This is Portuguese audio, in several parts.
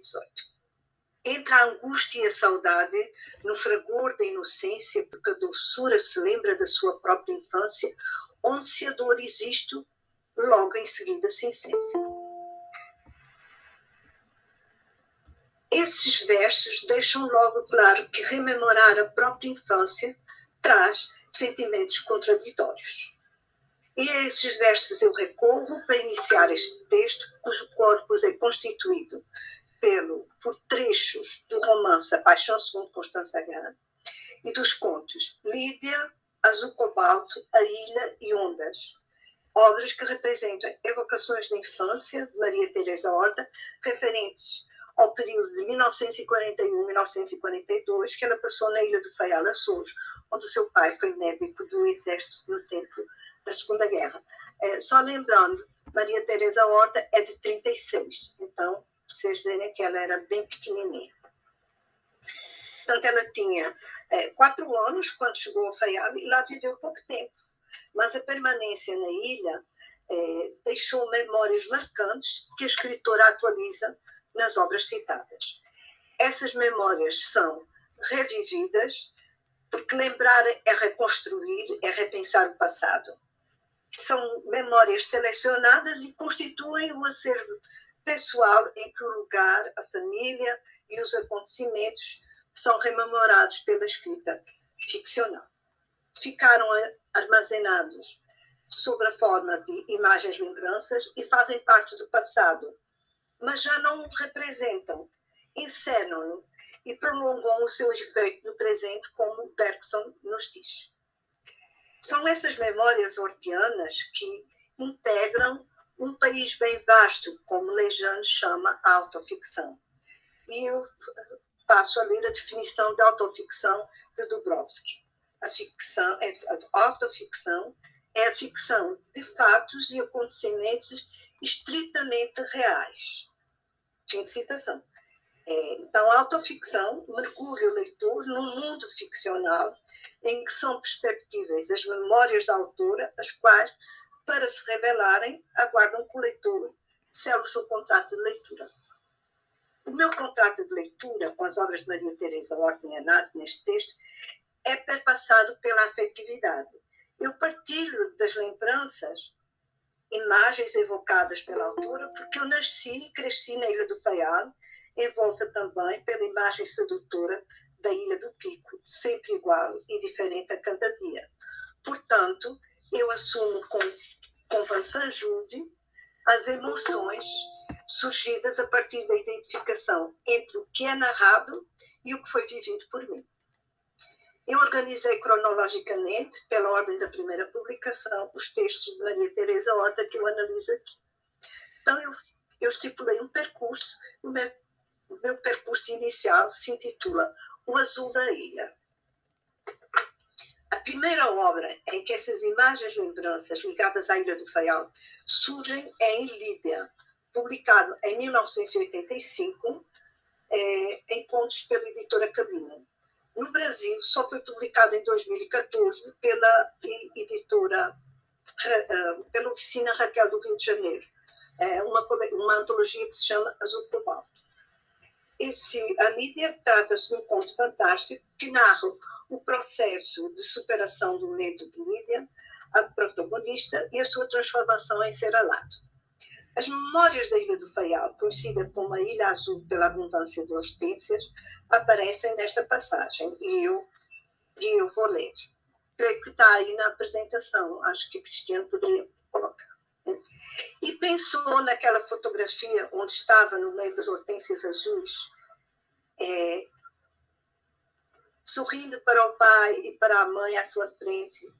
1918. Entre a angústia e a saudade, no fragor da inocência, porque a doçura se lembra da sua própria infância, onde se a dor existe, logo em seguida se incensa. Esses versos deixam logo claro que rememorar a própria infância traz sentimentos contraditórios. E a esses versos eu recorro para iniciar este texto, cujo corpus é constituído por trechos do romance A Paixão segundo Constança Gana e dos contos Lídia, Azul Cobalto, A Ilha e Ondas, obras que representam evocações da infância de Maria Teresa Horta, referentes ao período de 1941-1942, que ela passou na Ilha do Faial, Açores, onde o seu pai foi médico do exército no tempo da Segunda Guerra. Só lembrando, Maria Teresa Horta é de 36, então vocês verem que ela era bem pequenininha. Portanto, ela tinha 4 anos quando chegou ao Faial e lá viveu pouco tempo. Mas a permanência na ilha deixou memórias marcantes que a escritora atualiza nas obras citadas. Essas memórias são revividas, porque lembrar é reconstruir, é repensar o passado. São memórias selecionadas e constituem o acervo pessoal em que o lugar, a família e os acontecimentos são rememorados pela escrita ficcional. Ficaram armazenados sob a forma de imagens-lembranças e fazem parte do passado, mas já não o representam, encenam-no e prolongam o seu efeito no presente, como Bergson nos diz. São essas memórias hortianas que integram um país bem vasto, como Lejeune chama a autoficção. E eu passo a ler a definição de autoficção de Dubrovsky. A autoficção é a ficção de fatos e acontecimentos estritamente reais. Fim de citação. Então, a autoficção mergulha o leitor num mundo ficcional em que são perceptíveis as memórias da autora, as quais, para se revelarem, aguardam que o leitor cele o seu contrato de leitura. O meu contrato de leitura com as obras de Maria Teresa Horta Nhanazzi, neste texto, é perpassado pela afetividade. Eu partilho das lembranças, imagens evocadas pela autora, porque eu nasci e cresci na Ilha do Faial, envolta também pela imagem sedutora da Ilha do Pico, sempre igual e diferente a cada dia. Portanto, eu assumo com Vincent Jouve as emoções surgidas a partir da identificação entre o que é narrado e o que foi vivido por mim. Eu organizei cronologicamente, pela ordem da primeira publicação, os textos de Maria Teresa Horta que eu analiso aqui. Então, eu estipulei um percurso. O meu percurso inicial se intitula O Azul da Ilha. A primeira obra em que essas imagens lembranças ligadas à Ilha do Faial surgem é em Lídia, publicado em 1985, em contos pela editora Cabina. No Brasil, só foi publicado em 2014 pela editora, pela Oficina Raquel do Rio de Janeiro, uma antologia que se chama Azul Cobalto. A Lídia trata-se de um conto fantástico que narra o processo de superação do medo de Lídia, a protagonista, e a sua transformação em ser alado. As memórias da Ilha do Faial, conhecida como a Ilha Azul pela abundância de hortênsias, aparecem nesta passagem e eu vou ler. Creio que está aí na apresentação, acho que o Cristiano poderia colocar. E pensou naquela fotografia onde estava no meio das hortênsias azuis, sorrindo para o pai e para a mãe à sua frente.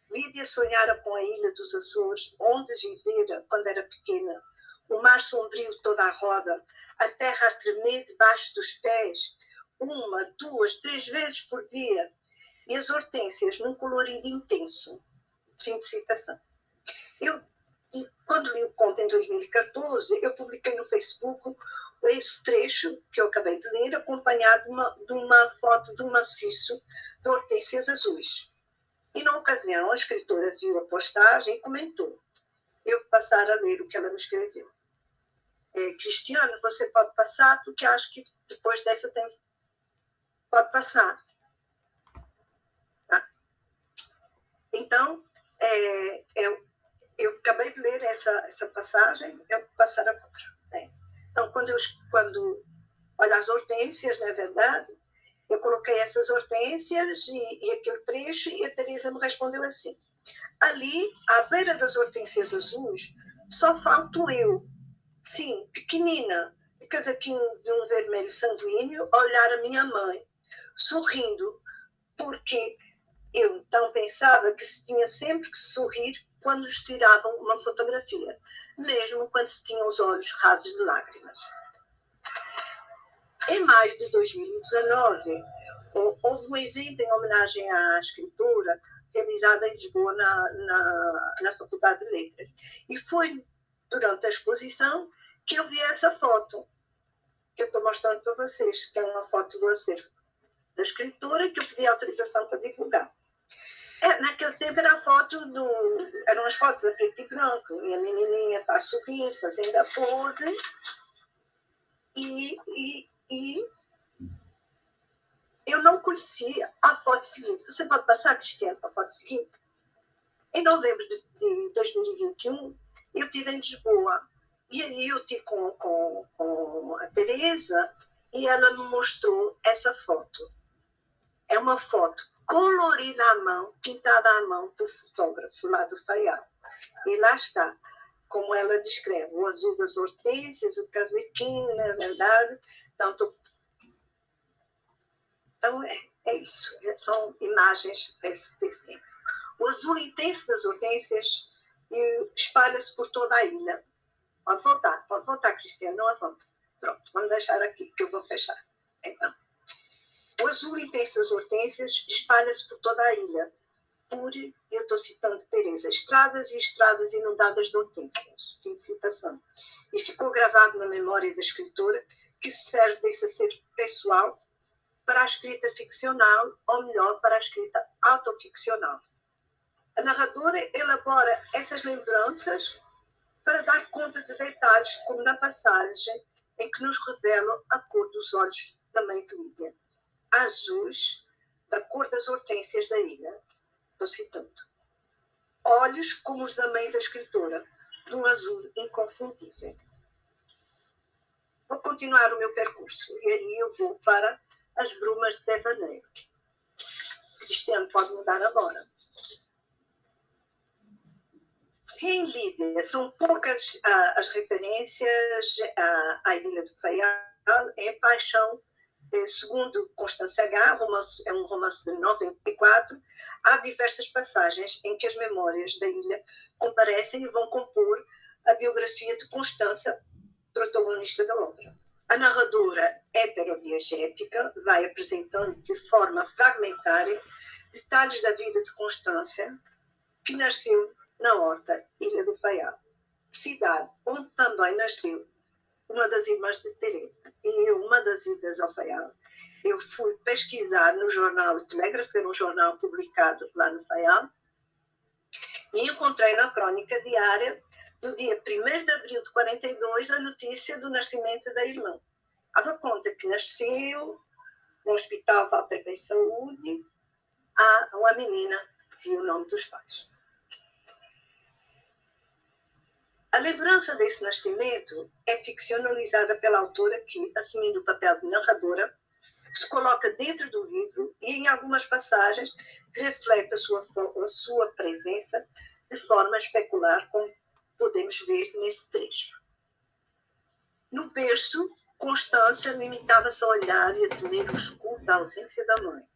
Lídia sonhara com a ilha dos Açores, onde vivera quando era pequena. O mar sombrio toda a roda, a terra a tremer debaixo dos pés, 1, 2, 3 vezes por dia, e as hortênsias num colorido intenso. Fim de citação. Quando li o conto em 2014, eu publiquei no Facebook esse trecho que eu acabei de ler, acompanhado de uma foto de um maciço de hortênsias azuis. E, na ocasião, a escritora viu a postagem e comentou. Eu vou passar a ler o que ela me escreveu. Cristiano, você pode passar, porque acho que depois dessa pode passar. Tá? Então, eu acabei de ler essa passagem, eu vou passar agora. Então, olha, as hortênsias, não é verdade? Eu coloquei essas hortênsias e aquele trecho, e a Teresa me respondeu assim: ali, à beira das hortênsias azuis, só falto eu, sim, pequenina, de casaquinho de um vermelho sanguíneo, a olhar a minha mãe, sorrindo, porque eu então pensava que se tinha sempre que sorrir quando nos tiravam uma fotografia, mesmo quando se tinham os olhos rasos de lágrimas. Em maio de 2019, houve um evento em homenagem à escritora realizado em Lisboa na Faculdade de Letras. E foi durante a exposição que eu vi essa foto que eu estou mostrando para vocês, que é uma foto do acervo da escritora que eu pedi autorização para divulgar. Naquele tempo eram as fotos a preto e branco, e a menininha está a sorrir, fazendo a pose, e eu não conhecia a foto seguinte. Você pode passar, Cristiano, para a foto seguinte? Em novembro de 2021, eu estive em Lisboa, e aí eu estive com a Teresa, e ela me mostrou essa foto. É uma foto colorida à mão, pintada à mão do fotógrafo lá do Faial. E lá está, como ela descreve, o azul das hortênsias, o casaquinho, na verdade. Então é isso, são imagens desse tempo. O azul intenso das hortênsias espalha-se por toda a ilha. Pode voltar, Cristiano, não avante. Pronto, vamos deixar aqui, que eu vou fechar. Então, o azul intenso das hortênsias espalha-se por toda a ilha, eu estou citando Teresa, estradas e estradas inundadas de hortênsias. Fim de citação. E ficou gravado na memória da escritora, que se serve desse acervo pessoal para a escrita ficcional, ou melhor, para a escrita autoficcional. A narradora elabora essas lembranças para dar conta de detalhes, como na passagem em que nos revelam a cor dos olhos da mãe de Lídia. Azuis, da cor das hortênsias da ilha. Estou citando. Olhos como os da mãe da escritora, de um azul inconfundível. Vou continuar o meu percurso, e aí eu vou para as brumas de devaneio. Cristiano, pode mudar agora. Se em Lídia são poucas as referências à Ilha do Faial, é Paixão, segundo Constância H., é um romance de 94, há diversas passagens em que as memórias da ilha comparecem e vão compor a biografia de Constância, protagonista da obra. A narradora heterodiegética vai apresentando de forma fragmentária detalhes da vida de Constância, que nasceu na Horta, Ilha do Faial, cidade onde também nasceu uma das irmãs de Teresa. E uma das idas ao Faial, eu fui pesquisar no jornal O Telégrafo, era um jornal publicado lá no Faial, e encontrei na crônica diária do dia 1º de abril de 42 a notícia do nascimento da irmã. Dava conta que nasceu no Hospital Walter Bem Saúde a uma menina que dizia o nome dos pais. A lembrança desse nascimento é ficcionalizada pela autora que, assumindo o papel de narradora, se coloca dentro do livro e em algumas passagens reflete a sua presença de forma especular, como podemos ver nesse trecho. No berço, Constância limitava-se a olhar e a temer o escuro da ausência da mãe.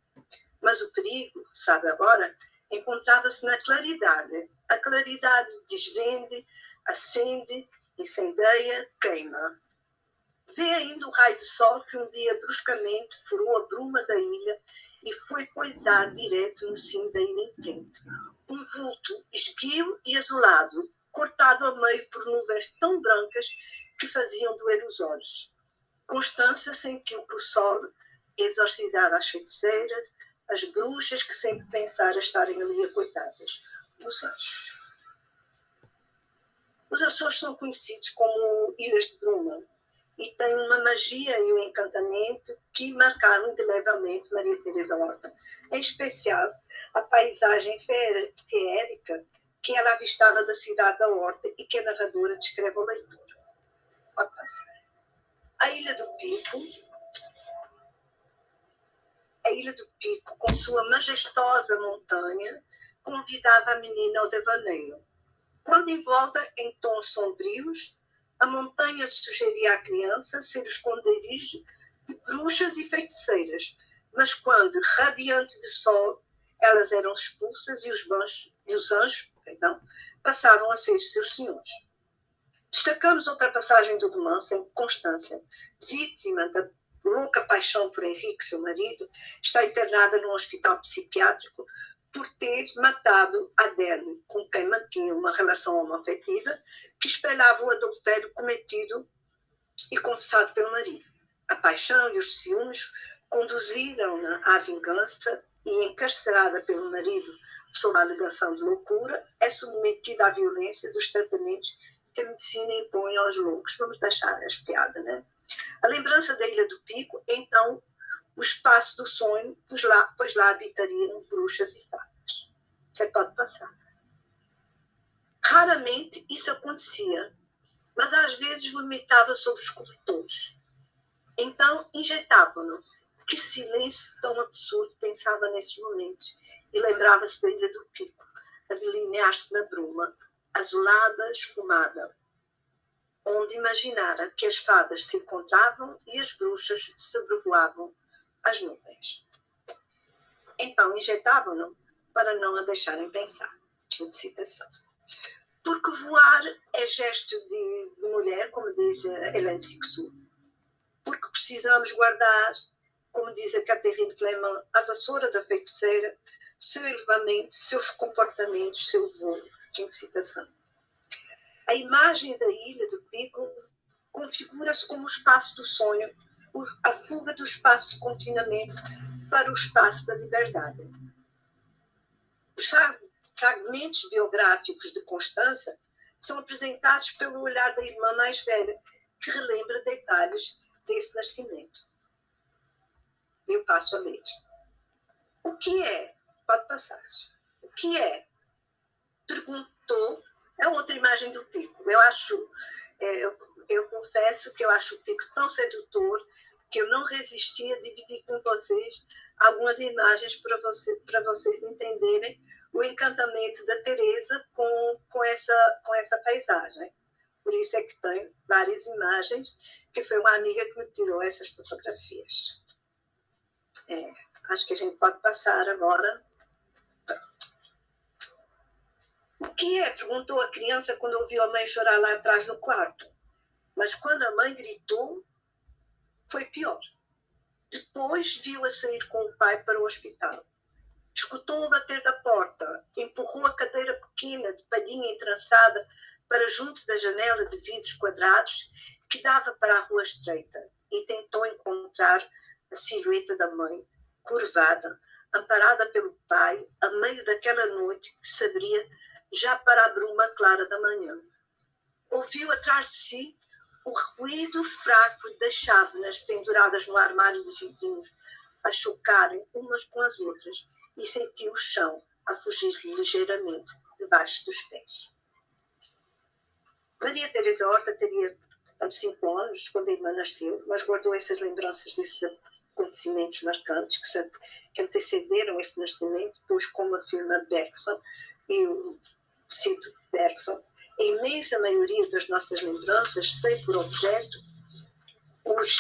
Mas o perigo, sabe agora, encontrava-se na claridade. A claridade desvende, acende, incendeia, queima. Vê ainda o raio de sol que um dia bruscamente furou a bruma da ilha e foi poisar direto no cimo da ilha em frente. Um vulto esguio e azulado, cortado ao meio por nuvens tão brancas que faziam doer os olhos. Constância sentiu que o sol exorcizava as feiticeiras, as bruxas que sempre pensaram estarem ali acoitadas, os anjos. Os Açores são conhecidos como Ilhas de Bruma e têm uma magia e um encantamento que marcaram indelevelmente Maria Teresa Horta. Em especial, a paisagem feérica que ela avistava da cidade da Horta e que a narradora descreve ao leitor. Pode passar. A Ilha do Pico, com sua majestosa montanha, convidava a menina ao devaneio. Quando envolta em tons sombrios, a montanha sugeria à criança ser o esconderijo de bruxas e feiticeiras, mas quando, radiante de sol, elas eram expulsas e os anjos passavam a ser seus senhores. Destacamos outra passagem do romance em que Constância, vítima da louca paixão por Henrique, seu marido, está internada num hospital psiquiátrico por ter matado Adele, com quem mantinha uma relação homoafetiva que espelhava o adultério cometido e confessado pelo marido. A paixão e os ciúmes conduziram-na à vingança e, encarcerada pelo marido sob a alegação de loucura, é submetida à violência dos tratamentos que a medicina impõe aos loucos. Vamos deixar as piadas, né? A lembrança da Ilha do Pico, então, o espaço do sonho, pois lá habitariam bruxas e fadas. Você pode passar. Raramente isso acontecia, mas às vezes vomitava sobre os cobertores. Então injetavam-no. Que silêncio tão absurdo, pensava nesses momentos, e lembrava-se da Ilha do Pico, a delinear-se na bruma, azulada, esfumada, onde imaginara que as fadas se encontravam e as bruxas sobrevoavam as nuvens. Então injetavam-no para não a deixarem pensar. Fim de citação. Porque voar é gesto de mulher, como diz Hélène Sixou. Porque precisamos guardar, como diz a Catherine Clément, a vassoura da feiticeira, seu elevamento, seus comportamentos, seu voo. Fim de citação. A imagem da Ilha do Pico configura-se como o espaço do sonho, a fuga do espaço de confinamento para o espaço da liberdade. Os fragmentos biográficos de Constança são apresentados pelo olhar da irmã mais velha, que relembra detalhes desse nascimento. Eu passo a ler. O que é? Pode passar. O que é? Perguntou. É outra imagem do Pico. Eu confesso que eu acho o Pico tão sedutor que eu não resisti a dividir com vocês algumas imagens para vocês entenderem o encantamento da Teresa com essa paisagem. Por isso é que tenho várias imagens, que foi uma amiga que me tirou essas fotografias. Acho que a gente pode passar agora. O que é? Perguntou a criança quando ouviu a mãe chorar lá atrás no quarto. Mas quando a mãe gritou, foi pior. Depois viu-a sair com o pai para o hospital. Escutou-o bater da porta, empurrou a cadeira pequena de palhinha entrançada para junto da janela de vidros quadrados que dava para a rua estreita e tentou encontrar a silhueta da mãe, curvada, amparada pelo pai, a meio daquela noite que se abria já para a bruma clara da manhã. Ouviu atrás de si o ruído fraco das chávenas penduradas no armário de vidrinhos a chocarem umas com as outras e sentiu o chão a fugir ligeiramente debaixo dos pés. Maria Teresa Horta teria 5 anos quando a irmã nasceu, mas guardou essas lembranças desses acontecimentos marcantes que antecederam esse nascimento, pois, como afirma Bergson, e eu cito Bergson, a imensa maioria das nossas lembranças tem por objeto os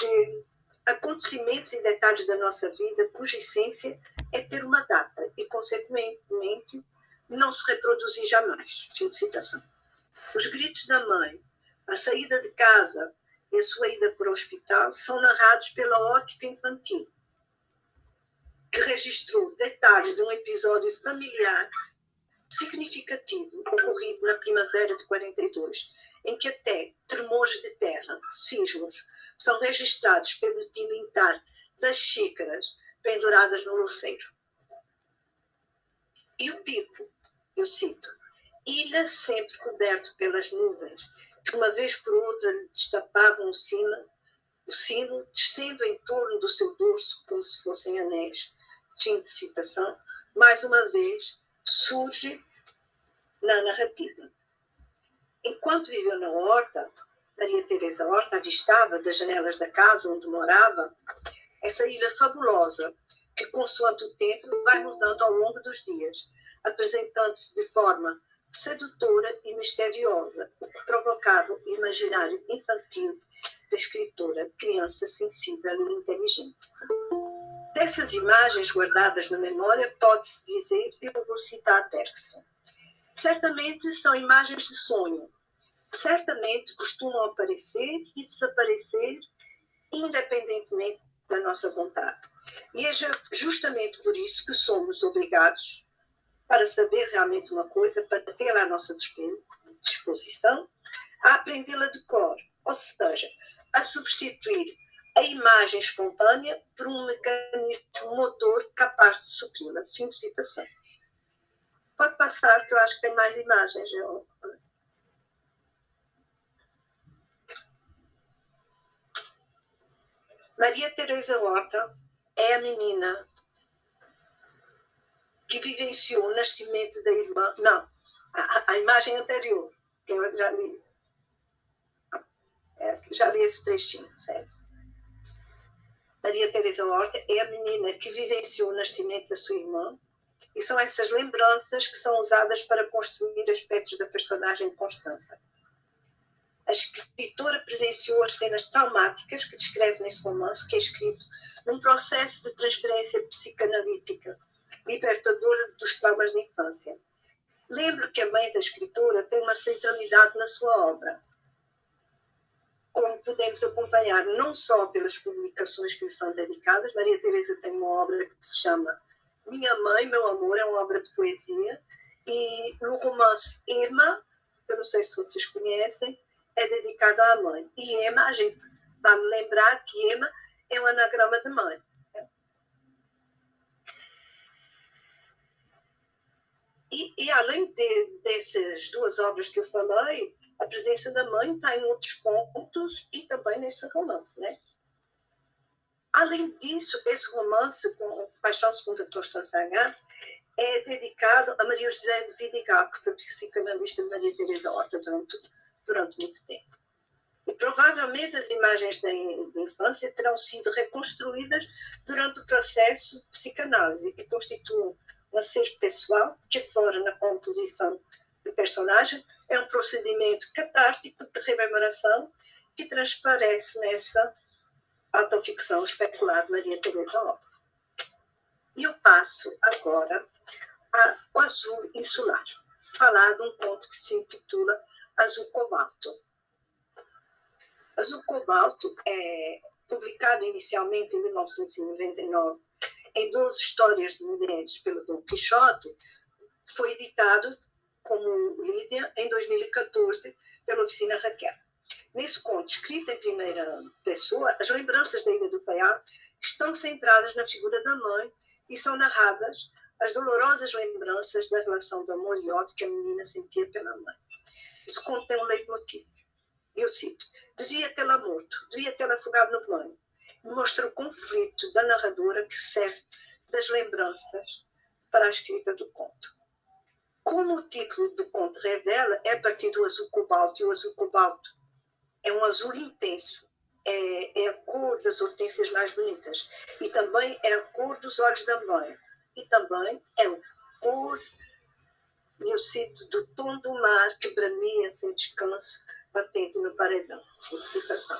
acontecimentos e detalhes da nossa vida cuja essência é ter uma data e, consequentemente, não se reproduzir jamais. Fim de citação. Os gritos da mãe, a saída de casa e a sua ida para o hospital são narrados pela ótica infantil, que registrou detalhes de um episódio familiar significativo ocorrido na primavera de 42, em que até tremores de terra, sismos, são registrados pelo tilintar das xícaras penduradas no louceiro. E o Pico, eu cito, ilha sempre coberto pelas nuvens, que uma vez por outra lhe destapavam o sino descendo em torno do seu dorso como se fossem anéis. Fim de citação. Mais uma vez, surge na narrativa. Enquanto viveu na Horta, Maria Teresa Horta avistava das janelas da casa onde morava essa ilha fabulosa que, consoante o tempo, vai mudando ao longo dos dias, apresentando-se de forma sedutora e misteriosa, o que provocava o imaginário infantil da escritora, criança sensível e inteligente. Dessas imagens guardadas na memória, pode-se dizer, eu vou citar Bergson, certamente são imagens de sonho, certamente costumam aparecer e desaparecer independentemente da nossa vontade. E é justamente por isso que somos obrigados, para saber realmente uma coisa, para tê-la à nossa disposição, a aprendê-la de cor, ou seja, a substituir a imagem espontânea por um mecanismo motor capaz de supri-la. Fim de citação. Pode passar, que eu acho que tem mais imagens. Maria Teresa Horta é a menina que vivenciou o nascimento da irmã. Não, a imagem anterior, que eu já li. Já li esse trechinho, certo? Maria Teresa Horta é a menina que vivenciou o nascimento da sua irmã, e são essas lembranças que são usadas para construir aspectos da personagem de Constança. A escritora presenciou as cenas traumáticas que descreve nesse romance, que é escrito num processo de transferência psicanalítica, libertadora dos traumas da infância. Lembro que a mãe da escritora tem uma centralidade na sua obra, como podemos acompanhar não só pelas publicações que lhe são dedicadas. Maria Teresa tem uma obra que se chama Minha Mãe, Meu Amor, é uma obra de poesia, e no romance Emma, eu não sei se vocês conhecem, é dedicado à mãe. E Emma, a gente vai me lembrar que Emma é um anagrama de mãe. E além dessas duas obras que eu falei, a presença da mãe está em outros contos e também nesse romance, né? Além disso, esse romance, com Paixão segundo a Constança H, é dedicado a Maria José de Vidigal, que foi psicanalista de Maria Teresa Horta durante muito tempo. E provavelmente as imagens da infância terão sido reconstruídas durante o processo de psicanálise e constituem um acervo pessoal que, fora na composição de personagem, é um procedimento catártico de rememoração que transparece nessa autoficção especular de Maria Teresa Horta. E eu passo agora ao Azul Insular, falar de um conto que se intitula Azul Cobalto. Azul Cobalto é publicado inicialmente em 1999 em 12 histórias de mulheres pelo Dom Quixote. Foi editado como Lídia em 2014 pela Oficina Raquel. Nesse conto, escrito em primeira pessoa, as lembranças da Ilha do Faial estão centradas na figura da mãe e são narradas as dolorosas lembranças da relação de amor e ódio que a menina sentia pela mãe. Esse conto tem um leitmotiv. Eu cito: devia tê-la morto, devia tê-la afogado no banho. Mostra o conflito da narradora que serve das lembranças para a escrita do conto. Como o título do conto revela, é a partir do azul cobalto, e o azul cobalto é um azul intenso, é a cor das hortênsias mais bonitas, e também é a cor dos olhos da mãe, e também é a cor, eu cito, do tom do mar que bramia sem descanso, batendo no paredão. Citação.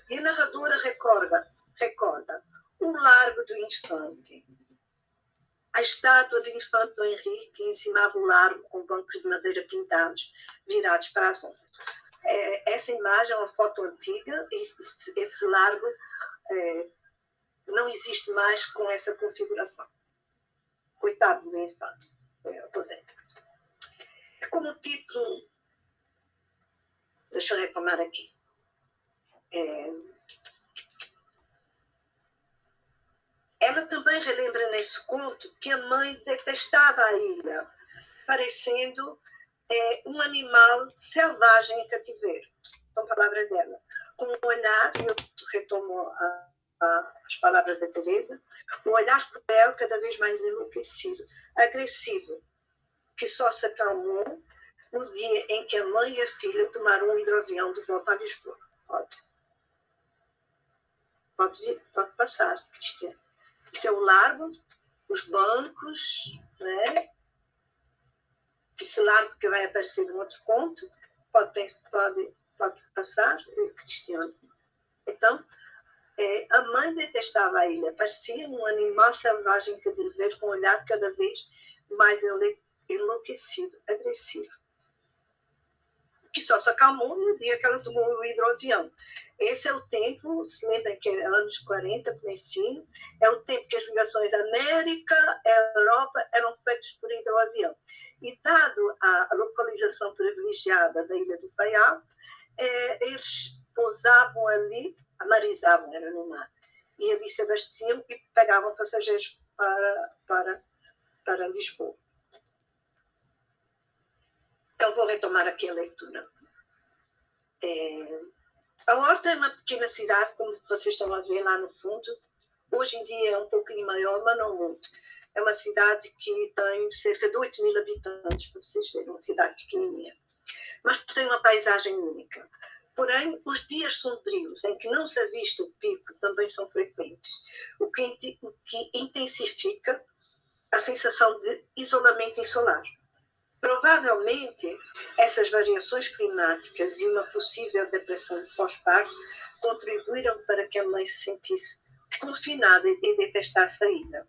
E a narradora recorda o largo do infante. A estátua do infante Dom Henrique encimava o largo com bancos de madeira pintados, virados para as ondas. Essa imagem é uma foto antiga, e esse largo não existe mais com essa configuração. Coitado do infante. Pois é. Como título, deixa eu retomar aqui. Ela também relembra nesse conto que a mãe detestava a ilha, parecendo é um animal selvagem em cativeiro. São palavras dela. Com um olhar, eu retomo as palavras da Teresa, um olhar cruel, cada vez mais enlouquecido, agressivo, que só se acalmou no dia em que a mãe e a filha tomaram um hidroavião de volta a Lisboa. Pode passar, Cristiano. Isso é o largo, os bancos, né? Esse largo que vai aparecer no outro conto, pode passar, Cristiano. Então, a mãe detestava a ilha, parecia um animal selvagem que deve ver com um olhar cada vez mais enlouquecido, agressivo, que só se acalmou no dia que ela tomou o hidroavião. Esse é o tempo, se lembra que é anos 40, comecinho, é o tempo que as ligações América e Europa eram feitas por hidroavião. E dado a localização privilegiada da Ilha do Faial, eles pousavam ali, amarizavam, era no mar, e ali se abasteciam e pegavam passageiros para Lisboa. Então vou retomar aqui a leitura. A Horta é uma pequena cidade, como vocês estão a ver lá no fundo. Hoje em dia é um pouquinho maior, mas não muito. É uma cidade que tem cerca de 8.000 habitantes, para vocês verem, uma cidade pequenininha. Mas tem uma paisagem única. Porém, os dias sombrios, em que não se avista o pico, também são frequentes, o que intensifica a sensação de isolamento insular. Provavelmente, essas variações climáticas e uma possível depressão pós-parto contribuíram para que a mãe se sentisse confinada e detestasse a ilha.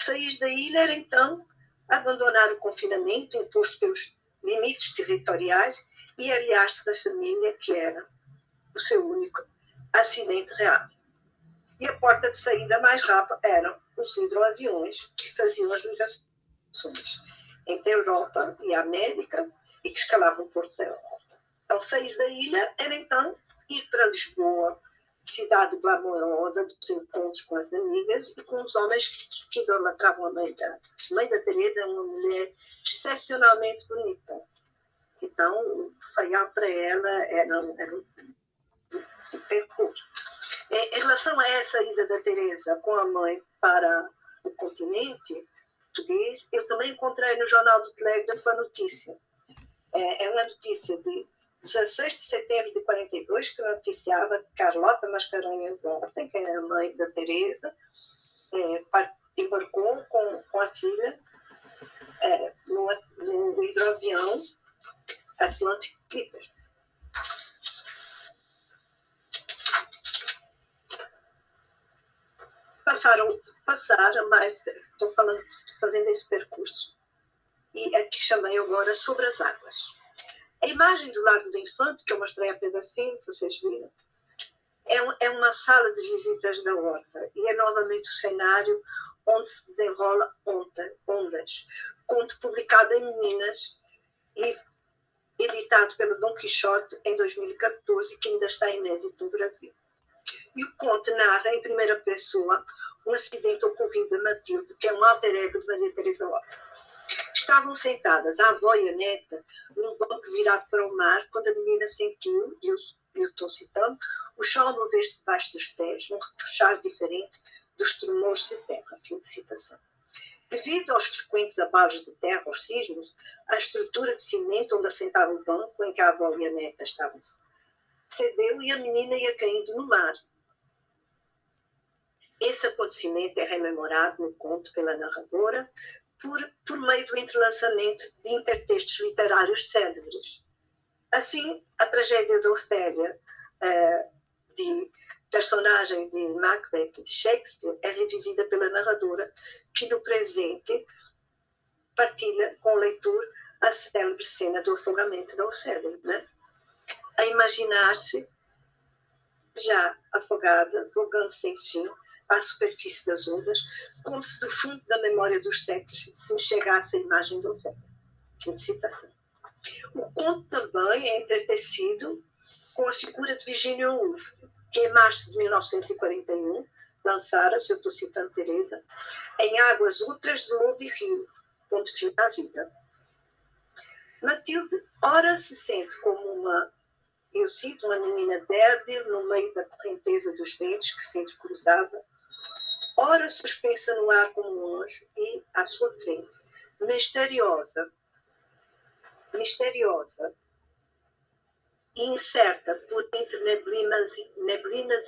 Sair da ilha era, então, abandonar o confinamento imposto pelos limites territoriais e aliar-se da família, que era o seu único acidente real. E a porta de saída mais rápida eram os hidroaviões que faziam as ligações entre a Europa e a América e que escalavam o Porto da Europa. Então, sair da ilha era, então, ir para Lisboa, cidade glamourosa dos encontros com as amigas e com os homens que idolatravam a mãe da Teresa. É uma mulher excepcionalmente bonita. Então, o Faial para ela era um percurso. Em relação a essa ida da Teresa com a mãe para o continente português, eu também encontrei no Jornal do Telégrafo a notícia. É uma notícia de 16 de setembro de 42, que noticiava que Carlota Mascarenhas Horta, que é a mãe da Teresa, embarcou com a filha no hidroavião Atlantic Clipper. Passaram, mas estou fazendo esse percurso. E aqui chamei agora Sobre as Águas. A imagem do Largo do Infante, que eu mostrei a pedacinho, que vocês viram, é uma sala de visitas da Horta e é novamente o cenário onde se desenrola Ondas, conto publicado em Minas e editado pelo Dom Quixote em 2014, que ainda está inédito no Brasil. E o conto narra em primeira pessoa um acidente ocorrido a Matilde, que é um alter ego de Maria Teresa Horta. Estavam sentadas, a avó e a neta, num banco virado para o mar, quando a menina sentiu, e eu estou citando, o chão mover-se debaixo dos pés, num repuxar diferente dos tremores de terra. Fim de citação. Devido aos frequentes abalos de terra, aos sismos, a estrutura de cimento onde assentava o banco em que a avó e a neta estavam cedeu e a menina ia caindo no mar. Esse acontecimento é rememorado no conto pela narradora por meio do entrelaçamento de intertextos literários célebres. Assim, a tragédia de Ofélia, de personagem de Macbeth de Shakespeare, é revivida pela narradora, que no presente partilha com o leitor a célebre cena do afogamento da Ofélia, né? A imaginar-se já afogada, vogando sem fim à superfície das ondas, como se do fundo da memória dos séculos se me chegasse a imagem da Ofélia. Fim de citação. O conto também é entretecido com a figura de Virginia Woolf, que em março de 1941 lançara, se eu estou citando Teresa, Em Águas Outras de Mundo e Rio, ponto final da vida. Matilde, ora se sente como uma, eu cito, uma menina débil no meio da correnteza dos ventos que se entrecruzava, ora suspensa no ar como um anjo e, à sua frente, misteriosa, incerta por entre neblinas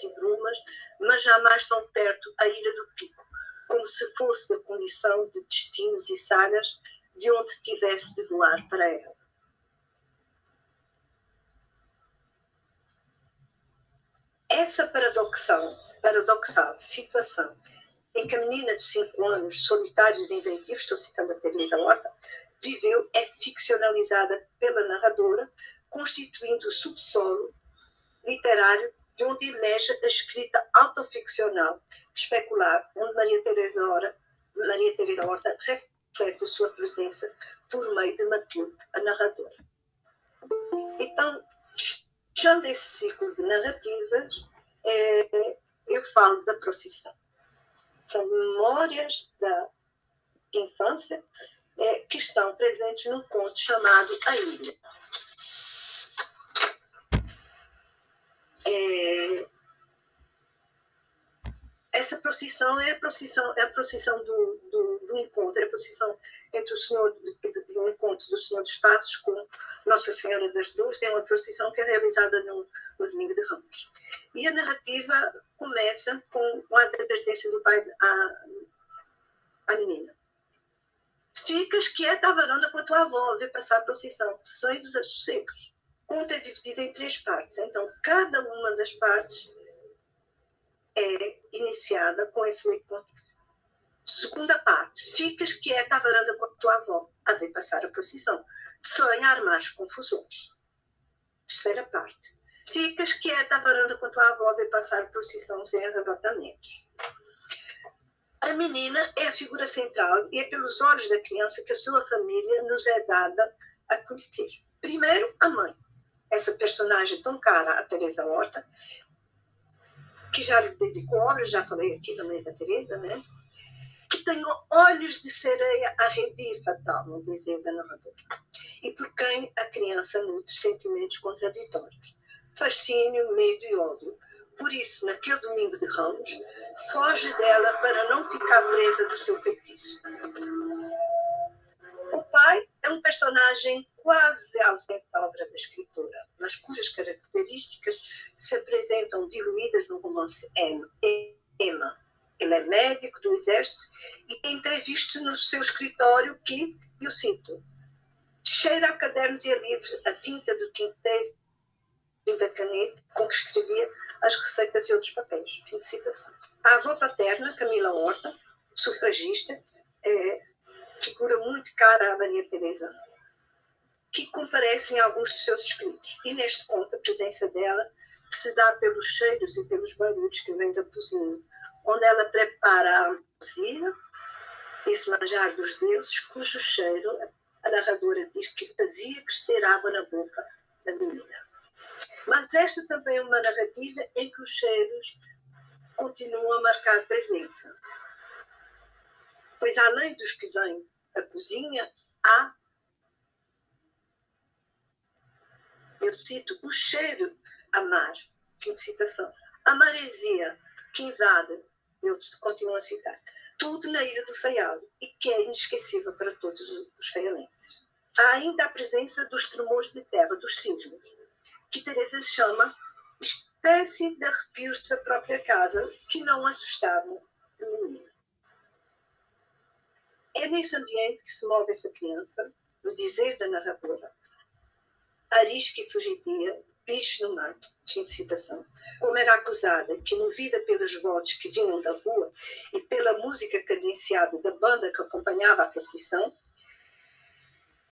e brumas, mas jamais tão perto a ilha do pico, como se fosse da condição de destinos e sagas de onde tivesse de voar para ela. Essa paradoxal situação em que a menina de 5 anos, solitários e inventivos, estou citando a Teresa Horta, viveu, é ficcionalizada pela narradora, constituindo o subsolo literário de onde emerge a escrita autoficcional especular, onde Maria Teresa Horta reflete a sua presença por meio de Matilde, a narradora. Então, fechando esse ciclo de narrativas, eu falo da procissão. São memórias da infância que estão presentes num conto chamado A Ilha. Essa procissão é a procissão do encontro, é a procissão entre o encontro do Senhor dos Passos com Nossa Senhora das Dores, é uma procissão que é realizada no Domingo de Ramos. E a narrativa começa com a advertência do pai à menina. Ficas quieta à varanda com a tua avó, a ver passar a procissão, sem desassossegos. O conto é dividido em 3 partes, então cada uma das partes é iniciada com esse leitmotiv. Segunda parte, ficas quieta à varanda com a tua avó, a ver passar a procissão, sem armar confusões. Terceira parte, ficas quieta à varanda com a tua avó, a ver passar a procissão sem arrebatamentos. A menina é a figura central e é pelos olhos da criança que a sua família nos é dada a conhecer. Primeiro, a mãe, essa personagem tão cara a Teresa Horta, que já lhe dedicou obras, já falei aqui da mãe da Teresa, né? Que tem olhos de sereia arredia e fatal, no dizer da narradora, e por quem a criança nutre sentimentos contraditórios, fascínio, medo e ódio. Por isso, naquele Domingo de Ramos, foge dela para não ficar presa do seu feitiço. O pai é um personagem quase ausente da obra da escritora, mas cujas características se apresentam diluídas no romance Emma. Ele é médico do exército e é entrevisto no seu escritório que, eu cito, cheira a cadernos e a livros, a tinta do tinteiro e da caneta com que escrevia as receitas e outros papéis. Fim de citação. A avó paterna, Camila Horta, sufragista, figura muito cara à Maria Teresa, que comparece em alguns dos seus escritos. E neste conto, a presença dela se dá pelos cheiros e pelos barulhos que vêm da cozinha, onde ela prepara a ambrosia, esse manjar dos deuses, cujo cheiro a narradora diz que fazia crescer água na boca da menina. Mas esta também é uma narrativa em que os cheiros continuam a marcar presença. Pois além dos que vêm da cozinha, há, eu cito, o cheiro a mar, fim de citação, a maresia que invade, eu continuo a citar, tudo na Ilha do Faial e que é inesquecível para todos os faialenses. Há ainda a presença dos tremores de terra, dos sismos, que Teresa chama espécie de arrepios da própria casa que não assustavam a menina. É nesse ambiente que se move essa criança, no dizer da narradora, arisca e fugidia, bicho no mato, fim de citação, como era acusada, que movida pelas vozes que vinham da rua e pela música cadenciada da banda que acompanhava a procissão,